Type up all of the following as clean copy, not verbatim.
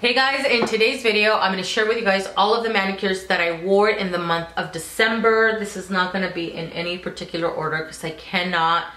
Hey guys, in today's video, I'm going to share with you guys all of the manicures that I wore in the month of December. This is not going to be in any particular order because I cannot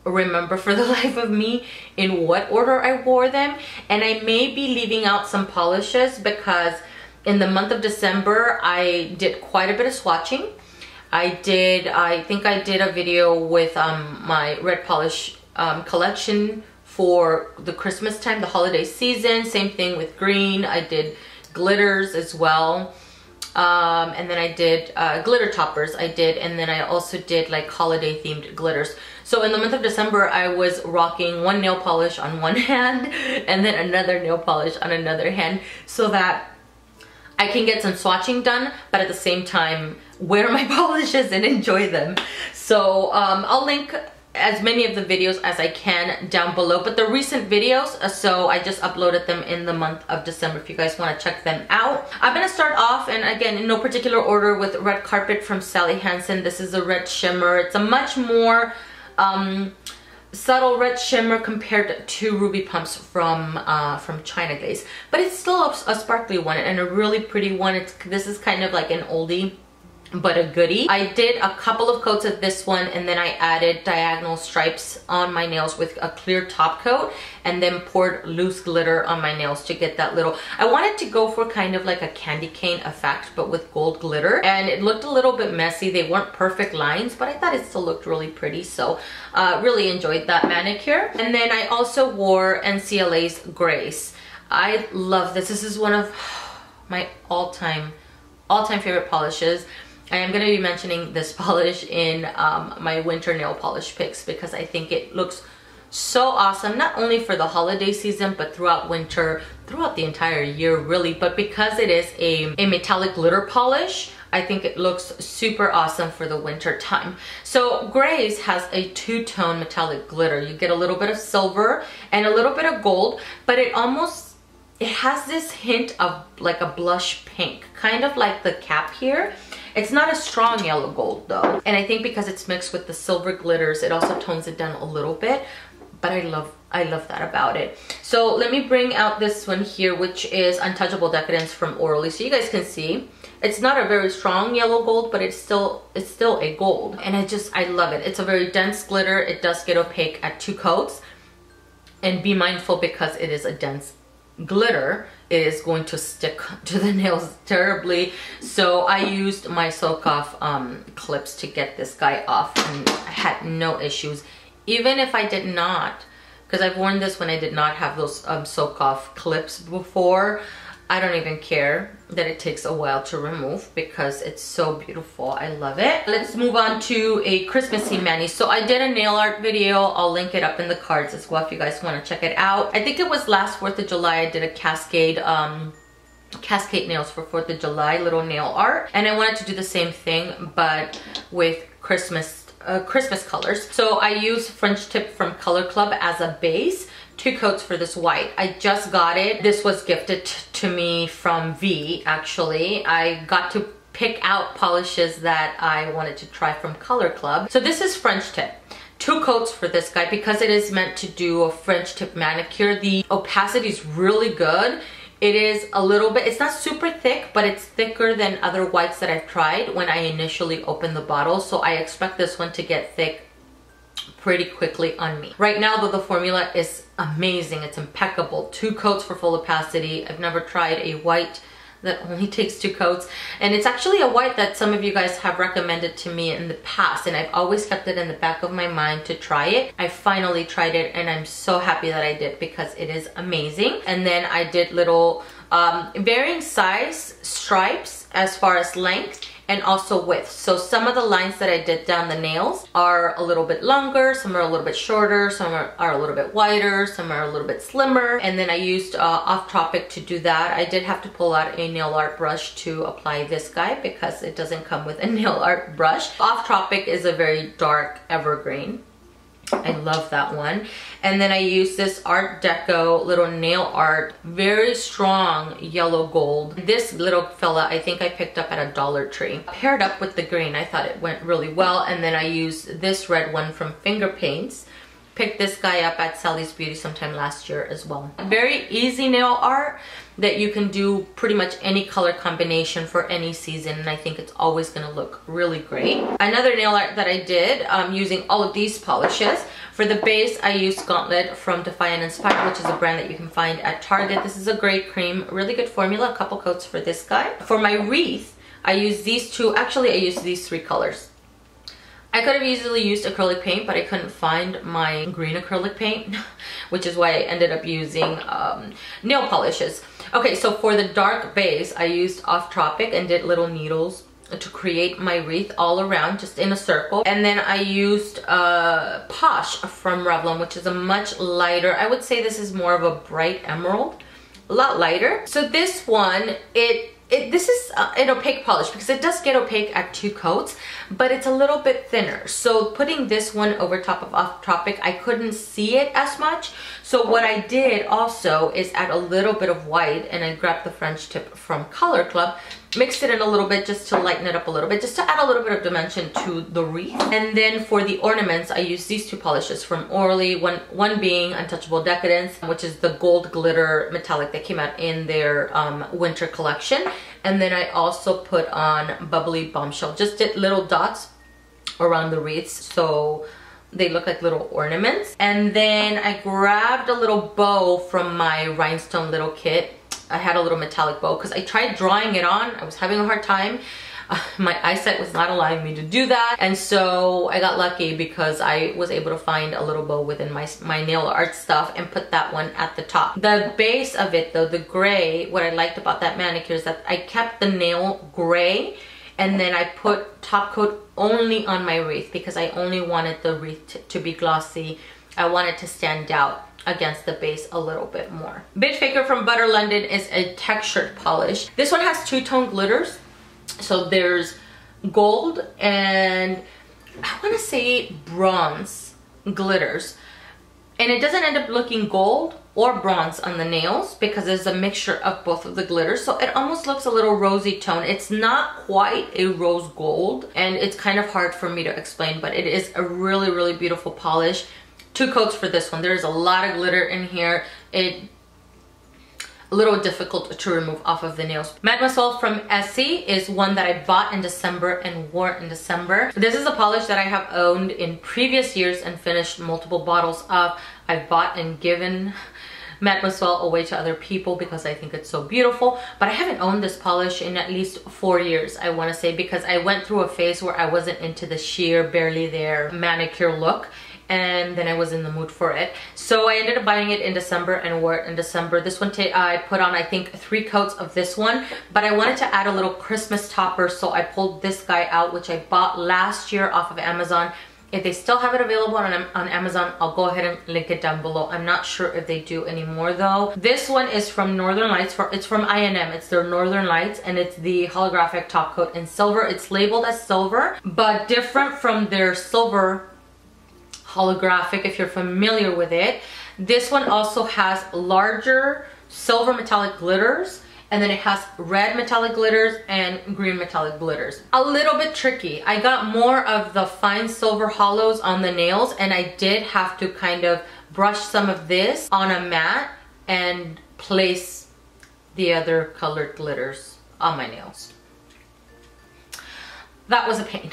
remember for the life of me in what order I wore them. And I may be leaving out some polishes because in the month of December, I did quite a bit of swatching. I think I did a video with my red polish collection for the Christmas time, the holiday season. Same thing with green. I did glitters as well. And then I did glitter toppers and then I also did like holiday themed glitters. So in the month of December, I was rocking one nail polish on one hand and then another nail polish on another hand so that I can get some swatching done, but at the same time wear my polishes and enjoy them. So I'll link as many of the videos as I can down below, but the recent videos, so I just uploaded them in the month of December if you guys want to check them out. I'm gonna start off, and again in no particular order, with Red Carpet from Sally Hansen. This is a red shimmer. It's a much more subtle red shimmer compared to Ruby Pumps from China Glaze, but it's still a sparkly one and a really pretty one. This is kind of like an oldie but a goodie. I did a couple of coats of this one and then I added diagonal stripes on my nails with a clear top coat and then poured loose glitter on my nails to get that little, I wanted to go for kind of like a candy cane effect but with gold glitter, and it looked a little bit messy. They weren't perfect lines, but I thought it still looked really pretty, so really enjoyed that manicure. And then I also wore NCLA's Grace. I love this. This is one of my all-time favorite polishes. I am going to be mentioning this polish in my winter nail polish picks because I think it looks so awesome, not only for the holiday season but throughout winter, throughout the entire year really. But because it is a metallic glitter polish, I think it looks super awesome for the winter time. So Grace has a two-tone metallic glitter. You get a little bit of silver and a little bit of gold, but it has this hint of like a blush pink, kind of like the cap here. It's not a strong yellow gold though. And I think because it's mixed with the silver glitters, it also tones it down a little bit. But I love that about it. So let me bring out this one here, which is Untouchable Decadence from Orly. So you guys can see, it's not a very strong yellow gold, but it's still a gold. And I love it. It's a very dense glitter. It does get opaque at 2 coats. And be mindful because it is a dense glitter, it is going to stick to the nails terribly. So I used my Soak Off clips to get this guy off and I had no issues. Even if I did not, because I've worn this when I did not have those Soak Off clips before, I don't even care that it takes a while to remove because it's so beautiful. I love it. Let's move on to a Christmassy mani. So I did a nail art video. I'll link it up in the cards as well if you guys want to check it out. I think it was last 4th of July I did a cascade nails for 4th of July, little nail art. And I wanted to do the same thing but with Christmas colors. So I used French Tip from Color Club as a base. 2 coats for this white. I just got it. This was gifted to me from V, actually. I got to pick out polishes that I wanted to try from Color Club. So this is French Tip. 2 coats for this guy because it is meant to do a French tip manicure. The opacity is really good. It is a little bit, it's not super thick, but it's thicker than other whites that I've tried when I initially opened the bottle. So I expect this one to get thick pretty quickly on me. Right now though, the formula is amazing. It's impeccable. 2 coats for full opacity. I've never tried a white that only takes 2 coats, and it's actually a white that some of you guys have recommended to me in the past, and I've always kept it in the back of my mind to try it. I finally tried it and I'm so happy that I did because it is amazing. And then I did little varying size stripes as far as length and also width. So some of the lines that I did down the nails are a little bit longer, some are a little bit shorter, some are a little bit wider, some are a little bit slimmer. And then I used Off Tropic to do that. I did have to pull out a nail art brush to apply this guy because it doesn't come with a nail art brush. Off Tropic is a very dark evergreen. I love that one. And then I used this Art Deco little nail art, very strong yellow gold. This little fella I think I picked up at a Dollar Tree. Paired up with the green, I thought it went really well. And then I used this red one from Finger Paints. Picked this guy up at Sally's Beauty sometime last year as well. Very easy nail art. that you can do pretty much any color combination for any season, and I think it's always going to look really great. Another nail art that I did using all of these polishes. For the base, I used Gauntlet from Defy and Inspire, which is a brand that you can find at Target. This is a great cream, really good formula, a couple coats for this guy. For my wreath, I used these two, actually I used these three colors. I could have easily used acrylic paint, but I couldn't find my green acrylic paint, which is why I ended up using nail polishes. Okay, so for the dark base, I used Off Tropic and did little needles to create my wreath all around, just in a circle. And then I used Posh from Revlon, which is a much lighter, I would say this is more of a bright emerald, a lot lighter. So this one, this is an opaque polish because it does get opaque at 2 coats, but it's a little bit thinner. So putting this one over top of Off Tropic, I couldn't see it as much. So what I did also is add a little bit of white, and I grabbed the French tip from Color Club, mixed it in a little bit just to lighten it up a little bit, just to add a little bit of dimension to the wreath. And then for the ornaments, I used these 2 polishes from Orly, one being Untouchable Decadence, which is the gold glitter metallic that came out in their winter collection. And then I also put on Bubbly Bombshell, just did little dots around the wreaths so they look like little ornaments. And then I grabbed a little bow from my Rhinestone Little Kit. I had a little metallic bow because I tried drawing it on. I was having a hard time. My eyesight was not allowing me to do that. And so I got lucky because I was able to find a little bow within my nail art stuff and put that one at the top. The base of it though, the gray, what I liked about that manicure is that I kept the nail gray, and then I put top coat only on my wreath because I only wanted the wreath to be glossy. I wanted to stand out against the base a little bit more. Bit Faker from Butter London is a textured polish. This one has 2-tone glitters. So there's gold and I want to say bronze glitters. And it doesn't end up looking gold or bronze on the nails because there's a mixture of both of the glitters. So it almost looks a little rosy tone. It's not quite a rose gold, and it's kind of hard for me to explain, but it is a really, really beautiful polish. 2 coats for this one. There's a lot of glitter in here. A little difficult to remove off of the nails. Mademoiselle from Essie is one that I bought in December and wore in December. This is a polish that I have owned in previous years and finished multiple bottles of. I've bought and given Mademoiselle away to other people because I think it's so beautiful, but I haven't owned this polish in at least 4 years, I want to say, because I went through a phase where I wasn't into the sheer, barely there manicure look, and then I was in the mood for it. So I ended up buying it in December and wore it in December. This one I put on, I think, 3 coats of this one, but I wanted to add a little Christmas topper, so I pulled this guy out, which I bought last year off of Amazon. If they still have it available on Amazon, I'll go ahead and link it down below. I'm not sure if they do anymore though. This one is from Northern Lights. It's from I&M. It's their Northern Lights, and it's the holographic top coat in silver. It's labeled as silver, but different from their silver holographic, if you're familiar with it. This one also has larger silver metallic glitters, and then it has red metallic glitters and green metallic glitters. A little bit tricky. I got more of the fine silver hollows on the nails, and I did have to kind of brush some of this on a mat and place the other colored glitters on my nails. That was a pain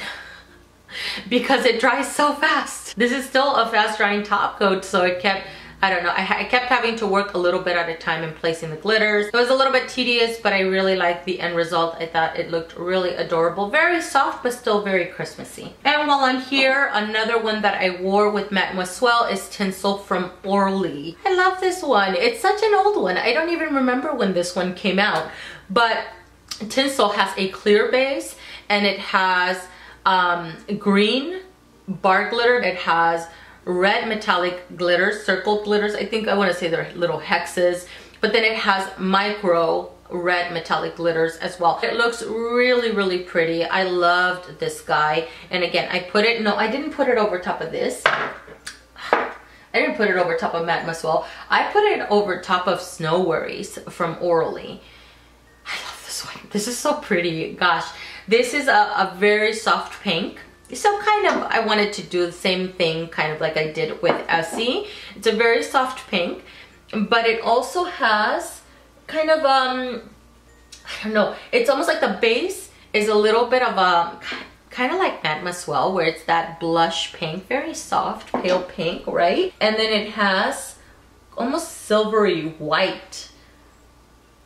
because it dries so fast. This is still a fast drying top coat, so it kept, I don't know, I kept having to work a little bit at a time in placing the glitters. It was a little bit tedious, but I really liked the end result. I thought it looked really adorable. Very soft, but still very Christmassy. And while I'm here, another one that I wore with Mademoiselle is Tinsel from Orly. I love this one. It's such an old one. I don't even remember when this one came out, but Tinsel has a clear base, and it has green bar glitter. It has red metallic glitters, circled glitters. I think I want to say they're little hexes, but then it has micro red metallic glitters as well. It looks really, really pretty. I loved this guy. And again, I put it, no, I didn't put it over top of this. I didn't put it over top of Mademoiselle. I put it over top of Snow Worries from Orly. I love this one. This is so pretty. Gosh, this is a very soft pink. So kind of, I wanted to do the same thing kind of like I did with Essie. It's a very soft pink, but it also has kind of, I don't know. It's almost like the base is a little bit of a, kind of like Matte Maswell, where it's that blush pink, very soft, pale pink, right? And then it has almost silvery white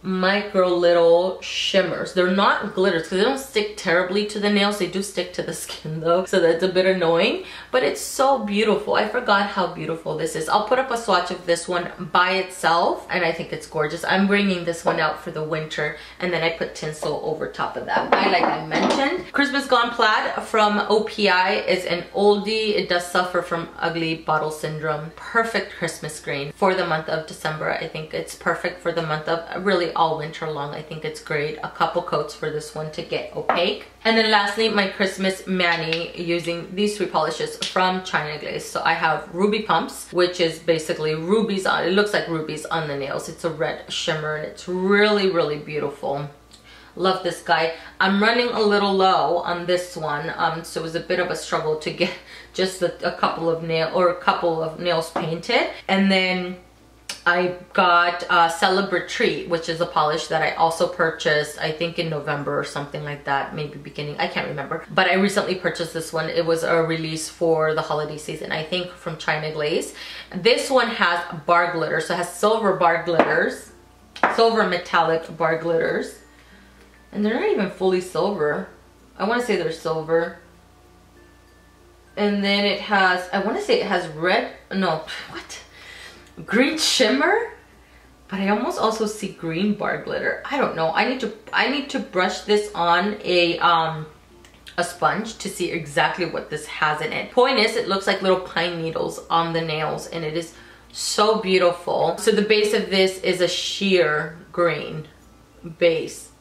micro little shimmers. They're not glitters because they don't stick terribly to the nails. They do stick to the skin though, so that's a bit annoying, but it's so beautiful. I forgot how beautiful this is. I'll put up a swatch of this one by itself, and I think it's gorgeous. I'm bringing this one out for the winter, and then I put tinsel over top of that. Like I mentioned, Christmas Gone Plaid from OPI is an oldie. It does suffer from ugly bottle syndrome. Perfect Christmas green for the month of December. I think it's perfect for the month of really all winter long. I think it's great. A couple coats for this one to get opaque. And then lastly, my Christmas mani using these three polishes from China Glaze. So I have Ruby Pumps, which is basically rubies on, it looks like rubies on the nails. It's a red shimmer and it's really, really beautiful. Love this guy. I'm running a little low on this one, so it was a bit of a struggle to get just a couple of nails painted. And then I got Celebrate Treat, which is a polish that I also purchased, I think in November or something like that, maybe beginning, I can't remember. But I recently purchased this one. It was a release for the holiday season, I think from China Glaze. This one has bar glitter, so it has silver bar glitters, silver metallic bar glitters. And they're not even fully silver. I want to say they're silver. And then it has, I want to say it has red, no, what? Green shimmer, but I almost also see green bar glitter. I don't know. I need to brush this on a sponge to see exactly what this has in it. Point is, it looks like little pine needles on the nails, and it is so beautiful. So the base of this is a sheer green base,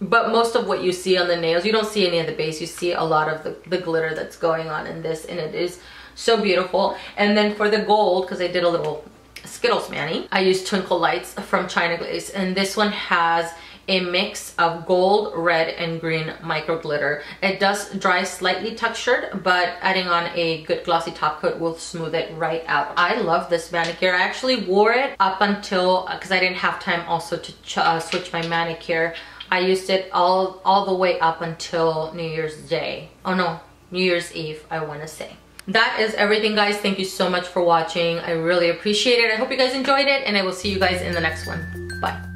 but most of what you see on the nails, you don't see any of the base. You see a lot of the glitter that's going on in this, and it is so beautiful. And then for the gold, because I did a little Skittles mani, I used Twinkle Lights from China Glaze, and this one has a mix of gold, red, and green micro glitter. It does dry slightly textured, but adding on a good glossy top coat will smooth it right out. I love this manicure. I actually wore it up until, because I didn't have time also to switch my manicure. I used it all the way up until New Year's Day. Oh no, New Year's Eve, I want to say. That is everything, guys. Thank you so much for watching. I really appreciate it. I hope you guys enjoyed it, and I will see you guys in the next one. Bye.